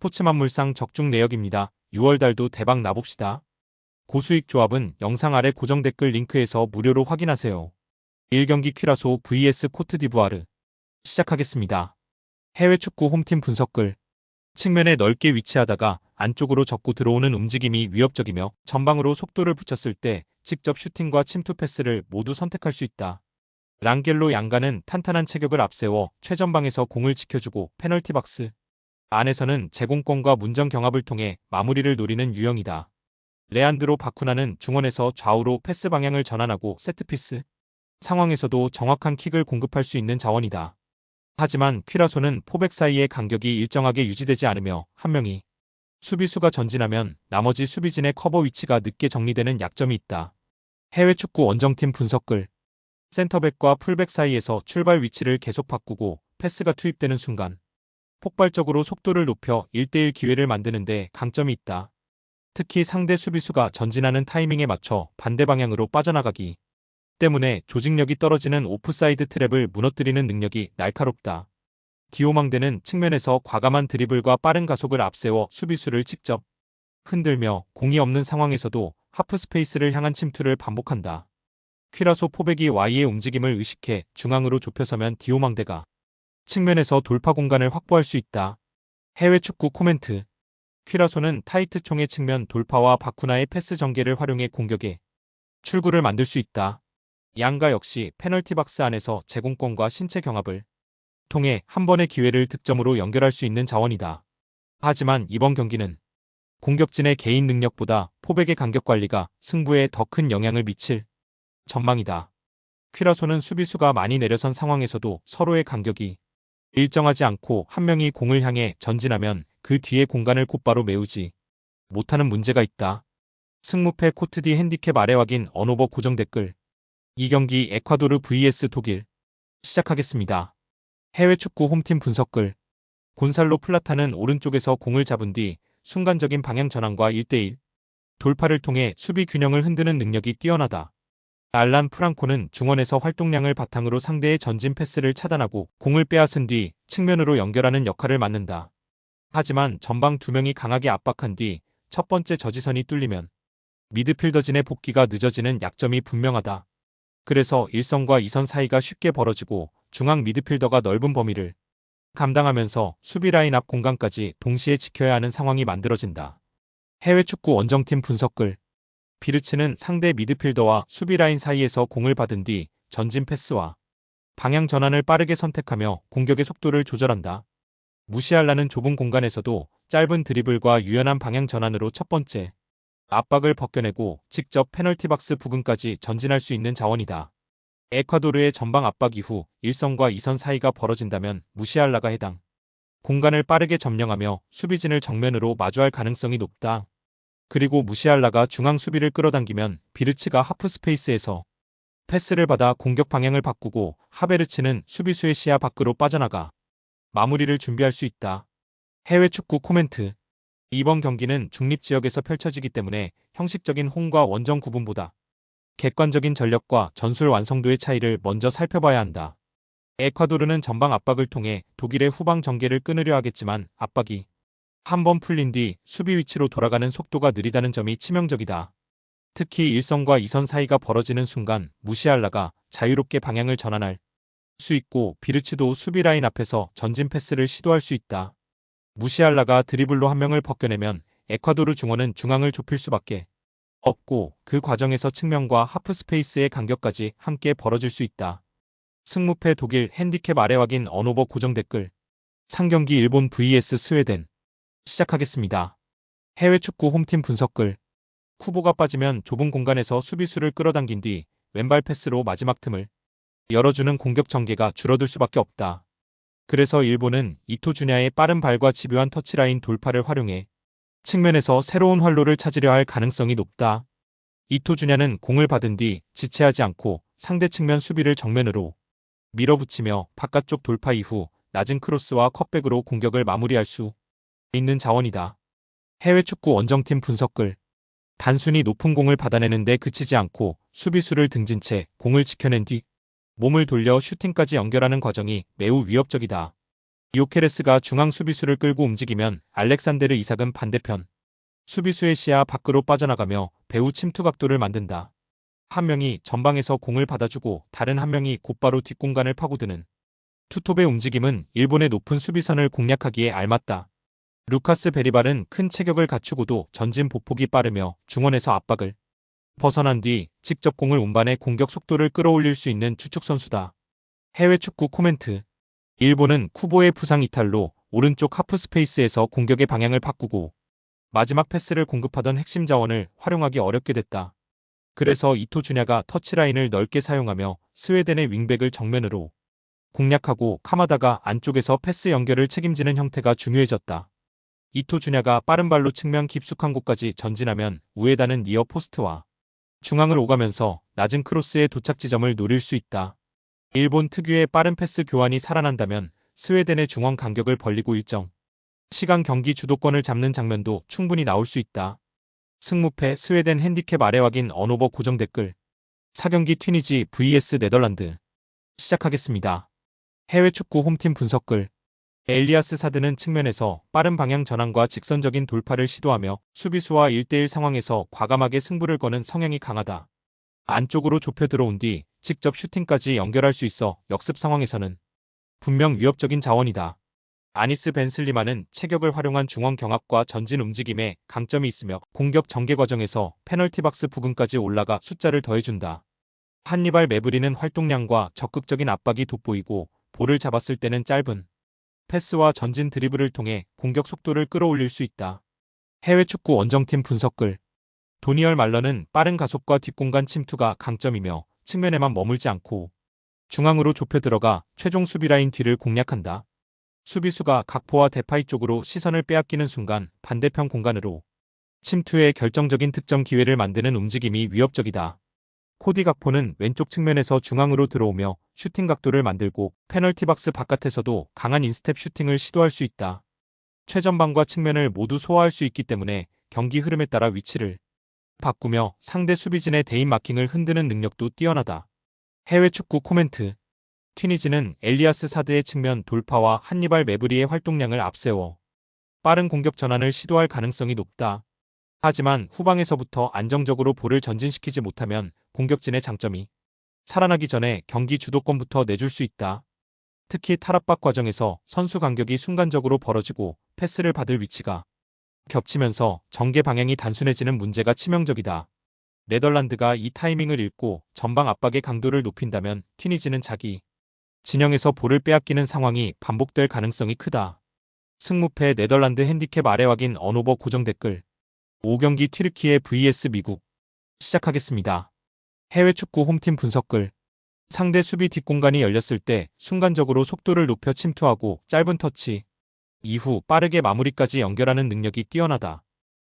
스포츠만물상 적중 내역입니다. 6월달도 대박 나봅시다. 고수익 조합은 영상 아래 고정 댓글 링크에서 무료로 확인하세요. 1경기 퀴라소 vs 코트디부아르 시작하겠습니다. 해외 축구 홈팀 분석글. 측면에 넓게 위치하다가 안쪽으로 접고 들어오는 움직임이 위협적이며 전방으로 속도를 붙였을 때 직접 슈팅과 침투 패스를 모두 선택할 수 있다. 랑겔로 양가는 탄탄한 체격을 앞세워 최전방에서 공을 지켜주고 페널티 박스 안에서는 제공권과 문정 경합을 통해 마무리를 노리는 유형이다. 레안드로 바쿠나는 중원에서 좌우로 패스 방향을 전환하고 세트피스 상황에서도 정확한 킥을 공급할 수 있는 자원이다. 하지만 퀴라소는 포백 사이의 간격이 일정하게 유지되지 않으며 한 명이 수비수가 전진하면 나머지 수비진의 커버 위치가 늦게 정리되는 약점이 있다. 해외 축구 원정팀 분석글. 센터백과 풀백 사이에서 출발 위치를 계속 바꾸고 패스가 투입되는 순간 폭발적으로 속도를 높여 1대1 기회를 만드는데 강점이 있다. 특히 상대 수비수가 전진하는 타이밍에 맞춰 반대 방향으로 빠져나가기 때문에 조직력이 떨어지는 오프사이드 트랩을 무너뜨리는 능력이 날카롭다. 디오망대는 측면에서 과감한 드리블과 빠른 가속을 앞세워 수비수를 직접 흔들며 공이 없는 상황에서도 하프 스페이스를 향한 침투를 반복한다. 퀴라소 포백이 Y의 움직임을 의식해 중앙으로 좁혀서면 디오망대가 측면에서 돌파 공간을 확보할 수 있다. 해외 축구 코멘트. 퀴라소는 타이트 총의 측면 돌파와 바쿠나의 패스 전개를 활용해 공격에 출구를 만들 수 있다. 양가 역시 페널티 박스 안에서 제공권과 신체 경합을 통해 한 번의 기회를 득점으로 연결할 수 있는 자원이다. 하지만 이번 경기는 공격진의 개인 능력보다 포백의 간격 관리가 승부에 더 큰 영향을 미칠 전망이다. 퀴라소는 수비수가 많이 내려선 상황에서도 서로의 간격이 일정하지 않고 한 명이 공을 향해 전진하면 그 뒤에 공간을 곧바로 메우지 못하는 문제가 있다. 승무패 코트디 핸디캡 아래 확인 언오버 고정 댓글. 이 경기 에콰도르 vs 독일 시작하겠습니다. 해외 축구 홈팀 분석글. 곤살로 플라타는 오른쪽에서 공을 잡은 뒤 순간적인 방향 전환과 1대1 돌파를 통해 수비 균형을 흔드는 능력이 뛰어나다. 알란 프랑코는 중원에서 활동량을 바탕으로 상대의 전진 패스를 차단하고 공을 빼앗은 뒤 측면으로 연결하는 역할을 맡는다. 하지만 전방 두 명이 강하게 압박한 뒤 첫 번째 저지선이 뚫리면 미드필더진의 복귀가 늦어지는 약점이 분명하다. 그래서 1선과 2선 사이가 쉽게 벌어지고 중앙 미드필더가 넓은 범위를 감당하면서 수비 라인 앞 공간까지 동시에 지켜야 하는 상황이 만들어진다. 해외 축구 원정팀 분석글. 비르츠는 상대 미드필더와 수비 라인 사이에서 공을 받은 뒤 전진 패스와 방향 전환을 빠르게 선택하며 공격의 속도를 조절한다. 무시알라는 좁은 공간에서도 짧은 드리블과 유연한 방향 전환으로 첫 번째 압박을 벗겨내고 직접 페널티 박스 부근까지 전진할 수 있는 자원이다. 에콰도르의 전방 압박 이후 1선과 2선 사이가 벌어진다면 무시알라가 해당 공간을 빠르게 점령하며 수비진을 정면으로 마주할 가능성이 높다. 그리고 무시알라가 중앙 수비를 끌어당기면 비르츠가 하프 스페이스에서 패스를 받아 공격 방향을 바꾸고 하베르츠는 수비수의 시야 밖으로 빠져나가 마무리를 준비할 수 있다. 해외 축구 코멘트. 이번 경기는 중립지역에서 펼쳐지기 때문에 형식적인 홈과 원정 구분보다 객관적인 전력과 전술 완성도의 차이를 먼저 살펴봐야 한다. 에콰도르는 전방 압박을 통해 독일의 후방 전개를 끊으려 하겠지만 압박이 한번 풀린 뒤 수비 위치로 돌아가는 속도가 느리다는 점이 치명적이다. 특히 1선과 2선 사이가 벌어지는 순간 무시알라가 자유롭게 방향을 전환할 수 있고 비르츠도 수비 라인 앞에서 전진 패스를 시도할 수 있다. 무시알라가 드리블로 한 명을 벗겨내면 에콰도르 중원은 중앙을 좁힐 수밖에 없고 그 과정에서 측면과 하프 스페이스의 간격까지 함께 벌어질 수 있다. 승무패 독일 핸디캡 아래 확인 언오버 고정 댓글. 상경기 일본 vs 스웨덴 시작하겠습니다. 해외 축구 홈팀 분석글. 쿠보가 빠지면 좁은 공간에서 수비수를 끌어당긴 뒤 왼발 패스로 마지막 틈을 열어주는 공격 전개가 줄어들 수밖에 없다. 그래서 일본은 이토 주냐의 빠른 발과 집요한 터치라인 돌파를 활용해 측면에서 새로운 활로를 찾으려 할 가능성이 높다. 이토 주냐는 공을 받은 뒤 지체하지 않고 상대 측면 수비를 정면으로 밀어붙이며 바깥쪽 돌파 이후 낮은 크로스와 컷백으로 공격을 마무리할 수 있는 자원이다. 해외 축구 원정팀 분석글. 단순히 높은 공을 받아내는데 그치지 않고 수비수를 등진 채 공을 지켜낸 뒤 몸을 돌려 슈팅까지 연결하는 과정이 매우 위협적이다. 요케레스가 중앙 수비수를 끌고 움직이면 알렉산데르 이삭은 반대편 수비수의 시야 밖으로 빠져나가며 배후 침투 각도를 만든다. 한 명이 전방에서 공을 받아주고 다른 한 명이 곧바로 뒷공간을 파고드는 투톱의 움직임은 일본의 높은 수비선을 공략하기에 알맞다. 루카스 베리발은 큰 체격을 갖추고도 전진 보폭이 빠르며 중원에서 압박을 벗어난 뒤 직접 공을 운반해 공격 속도를 끌어올릴 수 있는 주축 선수다. 해외 축구 코멘트. 일본은 쿠보의 부상 이탈로 오른쪽 하프 스페이스에서 공격의 방향을 바꾸고 마지막 패스를 공급하던 핵심 자원을 활용하기 어렵게 됐다. 그래서 이토 주냐가 터치라인을 넓게 사용하며 스웨덴의 윙백을 정면으로 공략하고 카마다가 안쪽에서 패스 연결을 책임지는 형태가 중요해졌다. 이토 주냐가 빠른 발로 측면 깊숙한 곳까지 전진하면 우에다는 니어 포스트와 중앙을 오가면서 낮은 크로스의 도착 지점을 노릴 수 있다. 일본 특유의 빠른 패스 교환이 살아난다면 스웨덴의 중원 간격을 벌리고 일정 시간 경기 주도권을 잡는 장면도 충분히 나올 수 있다. 승무패 스웨덴 핸디캡 아래 확인 언오버 고정 댓글 4경기 튀니지 vs 네덜란드 시작하겠습니다. 해외 축구 홈팀 분석글. 엘리아스 사드는 측면에서 빠른 방향 전환과 직선적인 돌파를 시도하며 수비수와 1대1 상황에서 과감하게 승부를 거는 성향이 강하다. 안쪽으로 좁혀 들어온 뒤 직접 슈팅까지 연결할 수 있어 역습 상황에서는 분명 위협적인 자원이다. 아니스 벤슬리만은 체격을 활용한 중원 경합과 전진 움직임에 강점이 있으며 공격 전개 과정에서 페널티 박스 부근까지 올라가 숫자를 더해준다. 한니발 메브리는 활동량과 적극적인 압박이 돋보이고 볼을 잡았을 때는 짧은 패스와 전진 드리블을 통해 공격 속도를 끌어올릴 수 있다. 해외 축구 원정팀 분석글. 도니얼 말러는 빠른 가속과 뒷공간 침투가 강점이며 측면에만 머물지 않고 중앙으로 좁혀 들어가 최종 수비라인 뒤를 공략한다. 수비수가 각포와 대파이 쪽으로 시선을 빼앗기는 순간 반대편 공간으로 침투의 결정적인 득점 기회를 만드는 움직임이 위협적이다. 코디 각포는 왼쪽 측면에서 중앙으로 들어오며 슈팅 각도를 만들고 페널티 박스 바깥에서도 강한 인스텝 슈팅을 시도할 수 있다. 최전방과 측면을 모두 소화할 수 있기 때문에 경기 흐름에 따라 위치를 바꾸며 상대 수비진의 대인 마킹을 흔드는 능력도 뛰어나다. 해외 축구 코멘트. 튀니지는 엘리아스 사드의 측면 돌파와 한니발 메브리의 활동량을 앞세워 빠른 공격 전환을 시도할 가능성이 높다. 하지만 후방에서부터 안정적으로 볼을 전진시키지 못하면 공격진의 장점이 살아나기 전에 경기 주도권부터 내줄 수 있다. 특히 탈압박 과정에서 선수 간격이 순간적으로 벌어지고 패스를 받을 위치가 겹치면서 전개 방향이 단순해지는 문제가 치명적이다. 네덜란드가 이 타이밍을 읽고 전방 압박의 강도를 높인다면 튀니지는 자기 진영에서 볼을 빼앗기는 상황이 반복될 가능성이 크다. 승무패 네덜란드 핸디캡 아래 확인 언오버 고정 댓글 5경기 튀르키예 vs 미국 시작하겠습니다. 해외 축구 홈팀 분석글. 상대 수비 뒷공간이 열렸을 때 순간적으로 속도를 높여 침투하고 짧은 터치 이후 빠르게 마무리까지 연결하는 능력이 뛰어나다.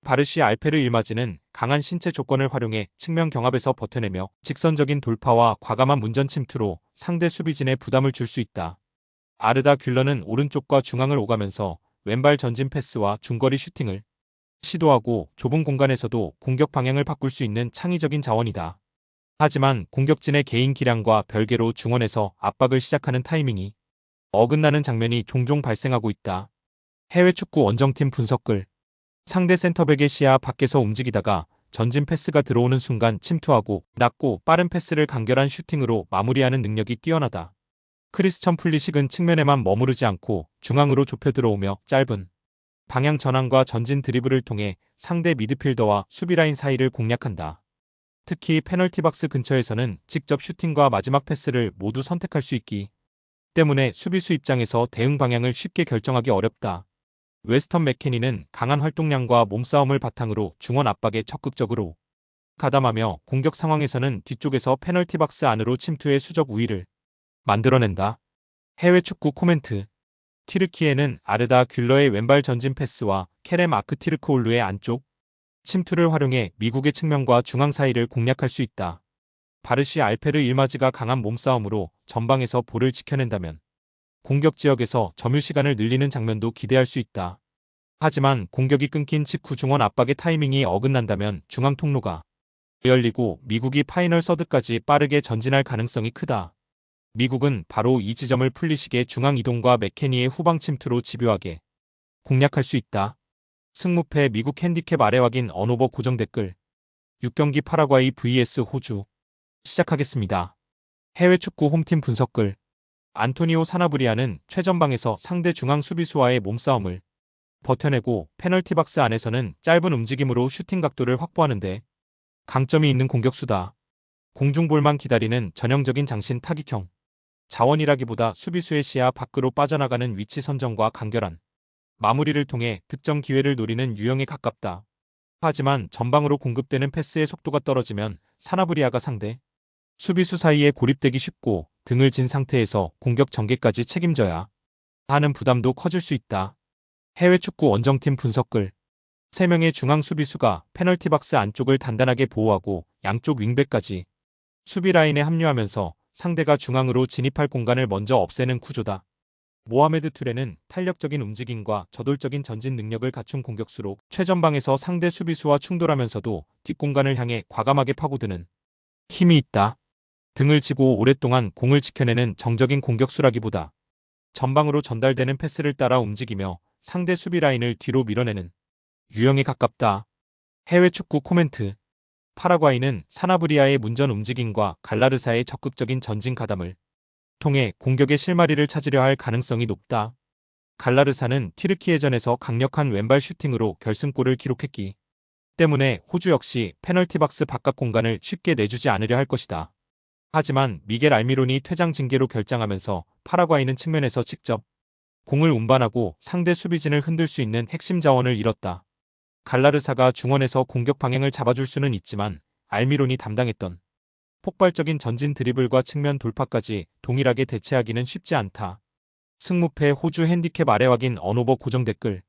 바르시 알페르 일마지는 강한 신체 조건을 활용해 측면 경합에서 버텨내며 직선적인 돌파와 과감한 문전 침투로 상대 수비진에 부담을 줄 수 있다. 아르다 귤러는 오른쪽과 중앙을 오가면서 왼발 전진 패스와 중거리 슈팅을 시도하고 좁은 공간에서도 공격 방향을 바꿀 수 있는 창의적인 자원이다. 하지만 공격진의 개인 기량과 별개로 중원에서 압박을 시작하는 타이밍이 어긋나는 장면이 종종 발생하고 있다. 해외 축구 원정팀 분석글. 상대 센터백의 시야 밖에서 움직이다가 전진 패스가 들어오는 순간 침투하고 낮고 빠른 패스를 간결한 슈팅으로 마무리하는 능력이 뛰어나다. 크리스천 풀리식은 측면에만 머무르지 않고 중앙으로 좁혀 들어오며 짧은 방향 전환과 전진 드리블을 통해 상대 미드필더와 수비라인 사이를 공략한다. 특히 페널티 박스 근처에서는 직접 슈팅과 마지막 패스를 모두 선택할 수 있기 때문에 수비수 입장에서 대응 방향을 쉽게 결정하기 어렵다. 웨스턴 맥케니는 강한 활동량과 몸싸움을 바탕으로 중원 압박에 적극적으로 가담하며 공격 상황에서는 뒤쪽에서 페널티 박스 안으로 침투해 수적 우위를 만들어낸다. 해외 축구 코멘트. 튀르키예는 아르다 귤러의 왼발 전진 패스와 케렘 아크티르크올루의 안쪽 침투를 활용해 미국의 측면과 중앙 사이를 공략할 수 있다. 바르시 알페르 일마즈가 강한 몸싸움으로 전방에서 볼을 지켜낸다면 공격 지역에서 점유 시간을 늘리는 장면도 기대할 수 있다. 하지만 공격이 끊긴 직후 중원 압박의 타이밍이 어긋난다면 중앙 통로가 열리고 미국이 파이널 서드까지 빠르게 전진할 가능성이 크다. 미국은 바로 이 지점을 풀리식의 중앙 이동과 맥케니의 후방 침투로 집요하게 공략할 수 있다. 승무패 미국 핸디캡 아래 확인 언오버 고정 댓글 6경기 파라과이 vs 호주 시작하겠습니다. 해외 축구 홈팀 분석글 안토니오 사나브리아는 최전방에서 상대 중앙 수비수와의 몸싸움을 버텨내고 페널티 박스 안에서는 짧은 움직임으로 슈팅 각도를 확보하는데 강점이 있는 공격수다. 공중볼만 기다리는 전형적인 장신 타깃형 자원이라기보다 수비수의 시야 밖으로 빠져나가는 위치 선정과 간결한 마무리를 통해 득점 기회를 노리는 유형에 가깝다. 하지만 전방으로 공급되는 패스의 속도가 떨어지면 사나브리아가 상대 수비수 사이에 고립되기 쉽고 등을 진 상태에서 공격 전개까지 책임져야 하는 부담도 커질 수 있다. 해외 축구 원정팀 분석글 3명의 중앙 수비수가 페널티 박스 안쪽을 단단하게 보호하고 양쪽 윙백까지 수비 라인에 합류하면서 상대가 중앙으로 진입할 공간을 먼저 없애는 구조다. 모하메드 투레는 탄력적인 움직임과 저돌적인 전진 능력을 갖춘 공격수로 최전방에서 상대 수비수와 충돌하면서도 뒷공간을 향해 과감하게 파고드는 힘이 있다. 등을 치고 오랫동안 공을 지켜내는 정적인 공격수라기보다 전방으로 전달되는 패스를 따라 움직이며 상대 수비 라인을 뒤로 밀어내는 유형에 가깝다. 해외 축구 코멘트 파라과이는 사나브리아의 문전 움직임과 갈라르사의 적극적인 전진 가담을 통해 공격의 실마리를 찾으려 할 가능성이 높다. 갈라르사는 튀르키예전에서 강력한 왼발 슈팅으로 결승골을 기록했기 때문에 호주 역시 페널티 박스 바깥 공간을 쉽게 내주지 않으려 할 것이다. 하지만 미겔 알미론이 퇴장 징계로 결장하면서 파라과이는 측면에서 직접 공을 운반하고 상대 수비진을 흔들 수 있는 핵심 자원을 잃었다. 갈라르사가 중원에서 공격 방향을 잡아줄 수는 있지만 알미론이 담당했던 폭발적인 전진 드리블과 측면 돌파까지 동일하게 대체하기는 쉽지 않다. 승무패 호주 핸디캡 아래 확인 언오버 고정 댓글